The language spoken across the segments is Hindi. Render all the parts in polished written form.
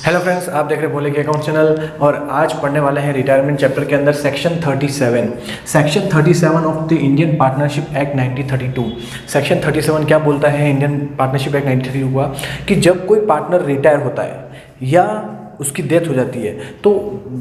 हेलो फ्रेंड्स, आप देख रहे हैं भोले के अकाउंट चैनल और आज पढ़ने वाले हैं रिटायरमेंट चैप्टर के अंदर section 37 of the Indian partnership act 1932। Section 37 क्या बोलता है इंडियन पार्टनरशिप एक्ट 1932 का कि जब कोई पार्टनर रिटायर होता है या उसकी डेथ हो जाती है, तो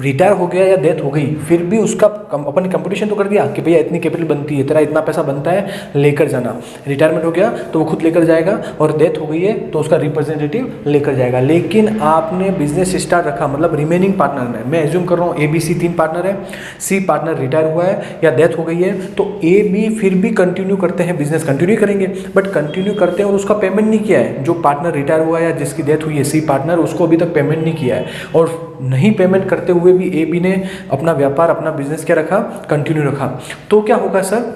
रिटायर हो गया या डेथ हो गई फिर भी उसका अपन ने कंपटीशन तो कर दिया कि भैया इतनी कैपिटल बनती है, तेरा इतना पैसा बनता है, लेकर जाना। रिटायरमेंट हो गया तो वो खुद लेकर जाएगा और डेथ हो गई है तो उसका रिप्रेजेंटेटिव लेकर जाएगा। लेकिन आपने बिजनेस स्टार्ट रखा, मतलब रिमेनिंग पार्टनर ने, मैं एज्यूम कर रहा हूँ ABC 3 पार्टनर है, C पार्टनर रिटायर हुआ है या डेथ हो गई है, तो AB फिर भी कंटिन्यू करते हैं, बिजनेस कंटिन्यू करेंगे, बट कंटिन्यू करते हैं और उसका पेमेंट नहीं किया है। जो पार्टनर रिटायर हुआ है या जिसकी डेथ हुई है C पार्टनर, उसको अभी तक पेमेंट नहीं किया है और नहीं पेमेंट करते हुए भी AB ने अपना व्यापार, अपना बिजनेस क्या रखा, कंटिन्यू रखा। तो क्या होगा सर,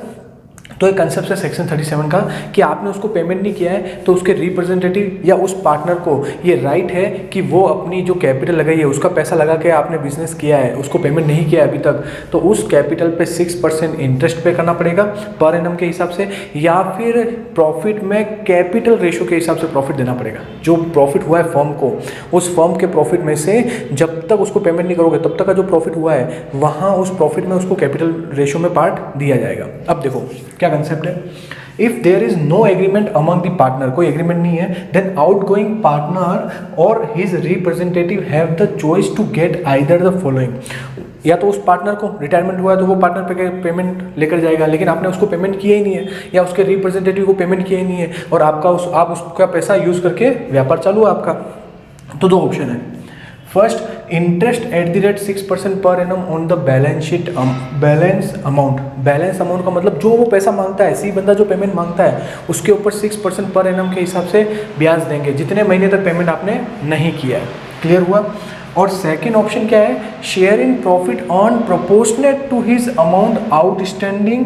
तो एक कंसेप्ट है सेक्शन 37 का कि आपने उसको पेमेंट नहीं किया है तो उसके रिप्रेजेंटेटिव या उस पार्टनर को ये राइट है कि वो अपनी जो कैपिटल लगाई है, उसका पैसा लगा के आपने बिजनेस किया है, उसको पेमेंट नहीं किया है अभी तक, तो उस कैपिटल पे 6% इंटरेस्ट पे करना पड़ेगा पर एनम के हिसाब से, या फिर प्रॉफिट में कैपिटल रेशो के हिसाब से प्रॉफिट देना पड़ेगा। जो प्रॉफिट हुआ है फर्म को, उस फर्म के प्रॉफिट में से जब तक उसको पेमेंट नहीं करोगे तब तक का जो प्रॉफिट हुआ है वहाँ उस प्रॉफिट में उसको कैपिटल रेशो में पार्ट दिया जाएगा। अब देखो क्या कंसेप्ट है, if there is no agreement among the partner, कोई एग्रीमेंट नहीं है, देन आउटगोइंग पार्टनर और his representative have the choice to get either the following. या तो उस पार्टनर को रिटायरमेंट हुआ है तो वो पार्टनर पे पेमेंट लेकर जाएगा, लेकिन आपने उसको पेमेंट किया ही नहीं है या उसके रिप्रेजेंटेटिव को पेमेंट किया ही नहीं है और आप उसका पैसा यूज करके व्यापार चालू है आपका। तो दो ऑप्शन है, first interest at the rate 6% per annum on the balance sheet balance amount. Balance amount का मतलब जो वो पैसा मांगता है, सी बंदा जो पेमेंट मांगता है उसके ऊपर 6% पर एनम के हिसाब से ब्याज देंगे जितने महीने तक पेमेंट आपने नहीं किया है। क्लियर हुआ। और सेकेंड ऑप्शन क्या है, share in profit earn proportionate to his amount outstanding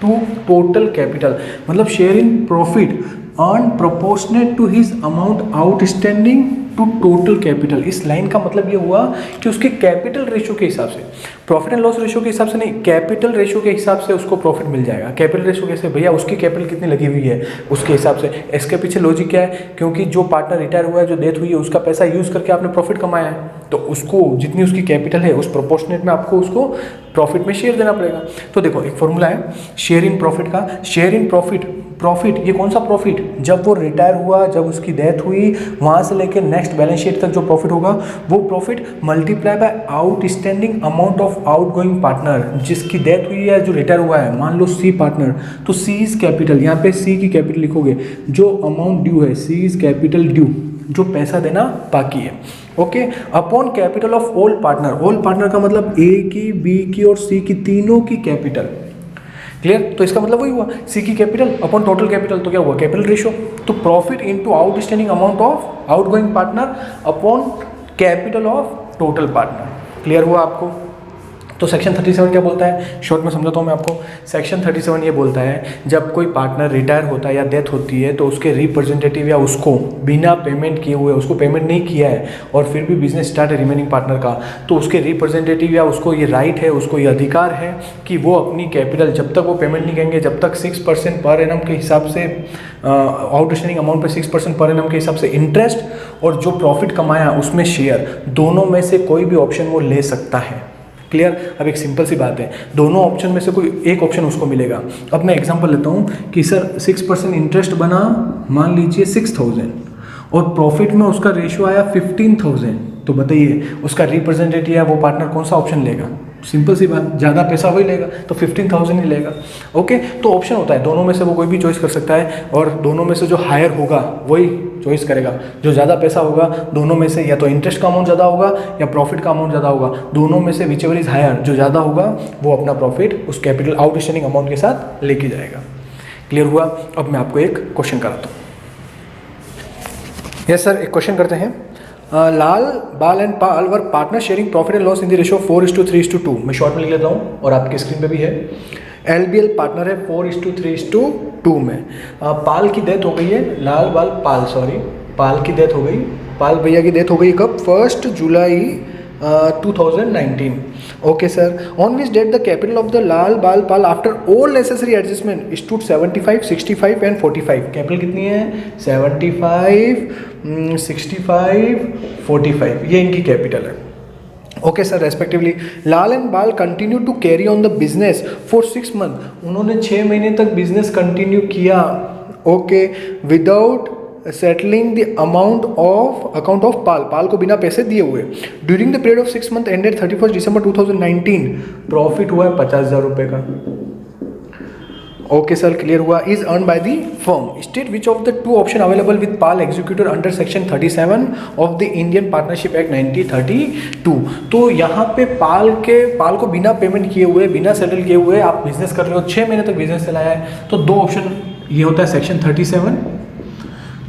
to total capital. मतलब share in profit earn proportionate to his amount outstanding to total capital. इस लाइन का मतलब ये हुआ कि उसके कैपिटल रेशो के हिसाब से, प्रॉफिट एंड लॉस रेशो के हिसाब से नहीं, कैपिटल रेशो के हिसाब से उसको प्रॉफिट मिल जाएगा। कैपिटल रेशो कैसे, भैया उसकी कैपिटल कितनी लगी हुई है उसके हिसाब से। इसके पीछे लॉजिक क्या है, क्योंकि जो पार्टनर रिटायर हुआ है, जो डेथ हुई है, उसका पैसा यूज करके आपने प्रॉफिट कमाया है, तो उसको जितनी उसकी कैपिटल है उस प्रोपोर्शनेट में आपको उसको प्रॉफिट में शेयर देना पड़ेगा। तो देखो एक फॉर्मूला है शेयर इन प्रॉफिट का, शेयर इन प्रॉफिट, प्रॉफिट ये कौन सा प्रॉफिट, जब वो रिटायर हुआ, जब उसकी डेथ हुई, वहाँ से लेकर नेक्स्ट बैलेंस शीट तक जो प्रॉफिट होगा वो profit multiply by outstanding amount of outgoing partner. जिसकी डेथ हुई है, जो रिटायर हुआ है, मान लो C पार्टनर, तो C इज कैपिटल, यहाँ पे C की कैपिटल लिखोगे, जो अमाउंट ड्यू है C इज कैपिटल ड्यू, जो पैसा देना बाकी है। Okay, upon capital of all partner. All partner का मतलब A की, B की और C की, तीनों की कैपिटल। क्लियर। तो इसका मतलब वही हुआ, C की कैपिटल अपॉन टोटल कैपिटल, तो क्या हुआ, कैपिटल रेशो। तो profit into outstanding amount of outgoing partner upon capital of total partner. Clear हुआ आपको। तो सेक्शन 37 क्या बोलता है, शॉर्ट में समझाता हूँ मैं आपको। सेक्शन 37 ये बोलता है जब कोई पार्टनर रिटायर होता है या डेथ होती है तो उसके रिप्रेजेंटेटिव या उसको बिना पेमेंट किए हुए, उसको पेमेंट नहीं किया है और फिर भी बिजनेस स्टार्ट है रिमेनिंग पार्टनर का, तो उसके रिप्रेजेंटेटिव या उसको ये राइट है, उसको ये अधिकार है कि वो अपनी कैपिटल, जब तक वो पेमेंट नहीं करेंगे, जब तक 6% पर एनम के हिसाब से आउटस्टैंडिंग अमाउंट पे 6% पर एनम के हिसाब से इंटरेस्ट और जो प्रॉफिट कमाया उसमें शेयर, दोनों में से कोई भी ऑप्शन वो ले सकता है। क्लियर। अब एक सिंपल सी बात है, दोनों ऑप्शन में से कोई एक ऑप्शन उसको मिलेगा। अब मैं एग्जांपल लेता हूँ कि सर 6% इंटरेस्ट बना, मान लीजिए 6000 और प्रॉफिट में उसका रेशियो आया 15000, तो बताइए उसका रिप्रेजेंटेटिव या वो पार्टनर कौन सा ऑप्शन लेगा। सिंपल सी बात, ज़्यादा पैसा वही लेगा, तो 15000 ही लेगा। ओके, तो ऑप्शन होता है, दोनों में से वो कोई भी चॉइस कर सकता है और दोनों में से जो हायर होगा वही चॉइस करेगा। जो ज़्यादा पैसा होगा दोनों में से, या तो इंटरेस्ट का अमाउंट ज़्यादा होगा या प्रॉफिट का अमाउंट ज़्यादा होगा, दोनों में से विचएवर इज हायर, जो ज़्यादा होगा वो अपना प्रॉफिट उस कैपिटल आउटस्टैंडिंग अमाउंट के साथ लेके जाएगा। क्लियर हुआ। अब मैं आपको एक क्वेश्चन कराता हूँ। यस सर, एक क्वेश्चन करते हैं। लाल, बाल and Pal were partner sharing profit and loss in the ratio 4:3:2। मैं शॉर्ट में लिख लेता हूँ और आपकी स्क्रीन पे भी है। LBL पार्टनर है 4:3:2 में। पाल की डेथ हो गई है, लाल बाल पाल, सॉरी पाल की डेथ हो गई, पाल भैया की डेथ हो गई कब, 1 जुलाई 2019. Okay sir. On which date the capital of the Lal Bal Pal after all necessary adjustment stood 75, 65 and 45. Capital कितनी है? 75, 65, 45. ये इनकी कैपिटल है. Okay sir. Respectively Lal and Bal continue to carry on the business for 6 month. उन्होंने 6 महीने तक बिजनेस कंटिन्यू किया. Okay. Without settling the account of Pal को बिना पैसे दिए हुए. During the period of 6 month ended 31 December 2019 profit हुआ है 50,000 रुपये का. Okay sir. क्लियर हुआ. Is earn by the firm. State which of the 2 option available with Pal executor under section 37 of the Indian partnership act 1932. तो यहाँ पे पाल को बिना पेमेंट किए हुए, बिना सेटल किए हुए आप बिजनेस कर रहे हो, 6 महीने तक बिजनेस चलाया है, तो 2 ऑप्शन ये होता है सेक्शन 37.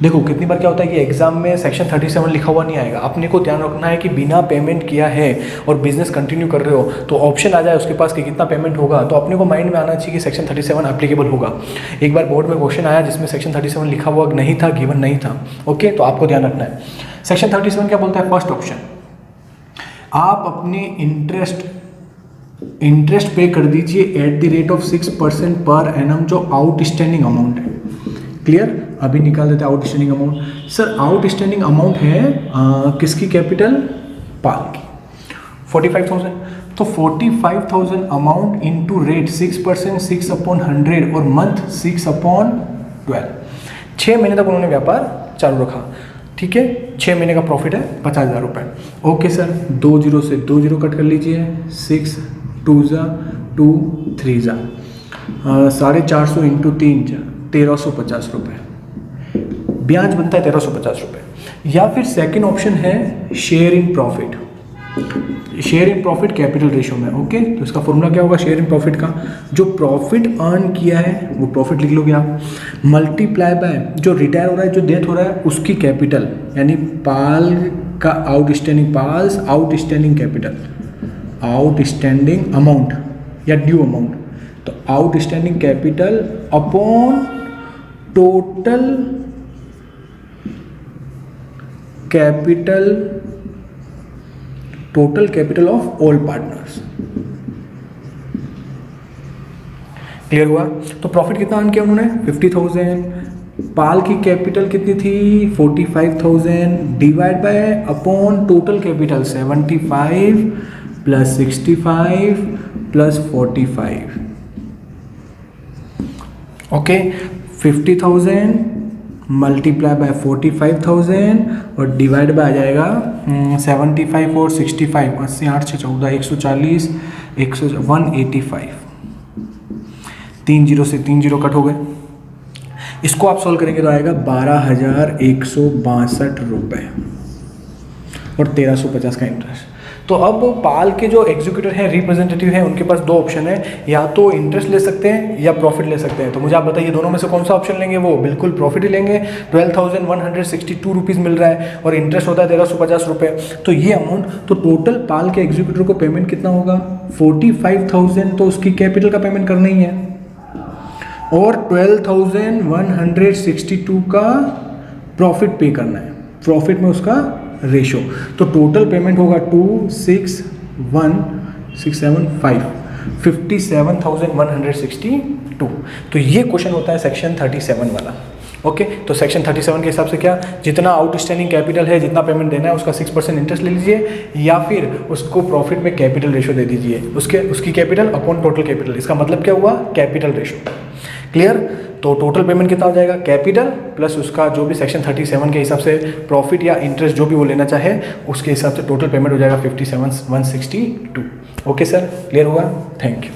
देखो कितनी बार क्या होता है कि एग्जाम में सेक्शन 37 लिखा हुआ नहीं आएगा. अपने को ध्यान रखना है कि बिना पेमेंट किया है और बिजनेस कंटिन्यू कर रहे हो तो ऑप्शन आ जाए उसके पास कि कितना पेमेंट होगा, तो अपने को माइंड में आना चाहिए कि सेक्शन 37 एप्लीकेबल होगा. एक बार बोर्ड में क्वेश्चन आया जिसमें सेक्शन 37 लिखा हुआ नहीं था, गिवन नहीं था. ओके, तो आपको ध्यान रखना है. सेक्शन 37 क्या बोलता है? फर्स्ट ऑप्शन, आप अपनी इंटरेस्ट पे कर दीजिए at the rate of 6% per annum जो आउटस्टैंडिंग अमाउंट है. क्लियर. अभी निकाल देते हैं outstanding amount. Sir outstanding amount है किसकी कैपिटल? पाल की. 45,000. तो 45,000 अमाउंट इनटू रेट 6%, 6/100 और मंथ 6/12. 6 महीने तक उन्होंने व्यापार चालू रखा. ठीक है. 6 महीने का प्रॉफिट है 50,000 रुपये. Okay sir. 2 जीरो से 2 जीरो कट कर लीजिए. 6 2 2 3 450 इंटू 3 1350 रुपये. ब्याज बनता है 1350 रुपये. या फिर सेकंड ऑप्शन है share in profit. Share in profit capital ratio में. ओके, तो इसका फॉर्मूला क्या होगा शेयर इन प्रॉफिट का? जो प्रॉफिट अर्न किया है वो प्रॉफिट लिख लोगे आप, मल्टीप्लाई बाय जो रिटायर हो रहा है, जो डेथ हो रहा है उसकी कैपिटल, यानी पाल का आउटस्टैंडिंग कैपिटल, आउटस्टैंडिंग अमाउंट या ड्यू अमाउंट. तो outstanding capital upon total capital of all partners. Clear हुआ. तो प्रॉफिट कितना अर्न किया उन्होंने? 50,000. पाल की कैपिटल कितनी थी? 45,000 divide by upon total capital 75 plus 65 plus 45. Okay, 50,000 multiply by 45,000 और डिवाइड बाय आ जाएगा 75 और 65, 80 8 6 14 140 185. 3 जीरो से 3 जीरो कट हो गए. इसको आप सॉल्व करेंगे तो आएगा 12,162 रुपये और 1350 का इंटरेस्ट. तो अब पाल के जो एग्जीक्यूटिव हैं, रिप्रेजेंटेटिव हैं, उनके पास 2 ऑप्शन है, या तो इंटरेस्ट ले सकते हैं या प्रॉफिट ले सकते हैं. तो मुझे आप बताइए दोनों में से कौन सा ऑप्शन लेंगे? वो बिल्कुल प्रॉफिट ही लेंगे. 12,162 रुपीज़ मिल रहा है और इंटरेस्ट होता है 1350 रुपये. तो ये अमाउंट, तो टोटल पाल के एग्जीक्यूटिव को पेमेंट कितना होगा? 45,000 तो उसकी कैपिटल का पेमेंट करना ही है और 12,162 का प्रॉफिट पे करना है. प्रॉफिट में उसका रेशो, तो टोटल पेमेंट होगा 261,675 57,162. तो ये क्वेश्चन होता है सेक्शन 37 वाला. ओके, तो सेक्शन 37 के हिसाब से क्या, जितना आउटस्टैंडिंग कैपिटल है, जितना पेमेंट देना है उसका 6% इंटरेस्ट ले लीजिए, या फिर उसको प्रॉफिट में कैपिटल रेशो दे दीजिए, उसकी कैपिटल अपॉन टोटल कैपिटल. इसका मतलब क्या हुआ? Capital ratio. क्लियर. तो टोटल पेमेंट कितना हो जाएगा? कैपिटल प्लस उसका जो भी सेक्शन 37 के हिसाब से प्रॉफिट या इंटरेस्ट जो भी वो लेना चाहे उसके हिसाब से टोटल पेमेंट हो जाएगा 57,162. ओके सर, क्लियर हुआ? Thank you.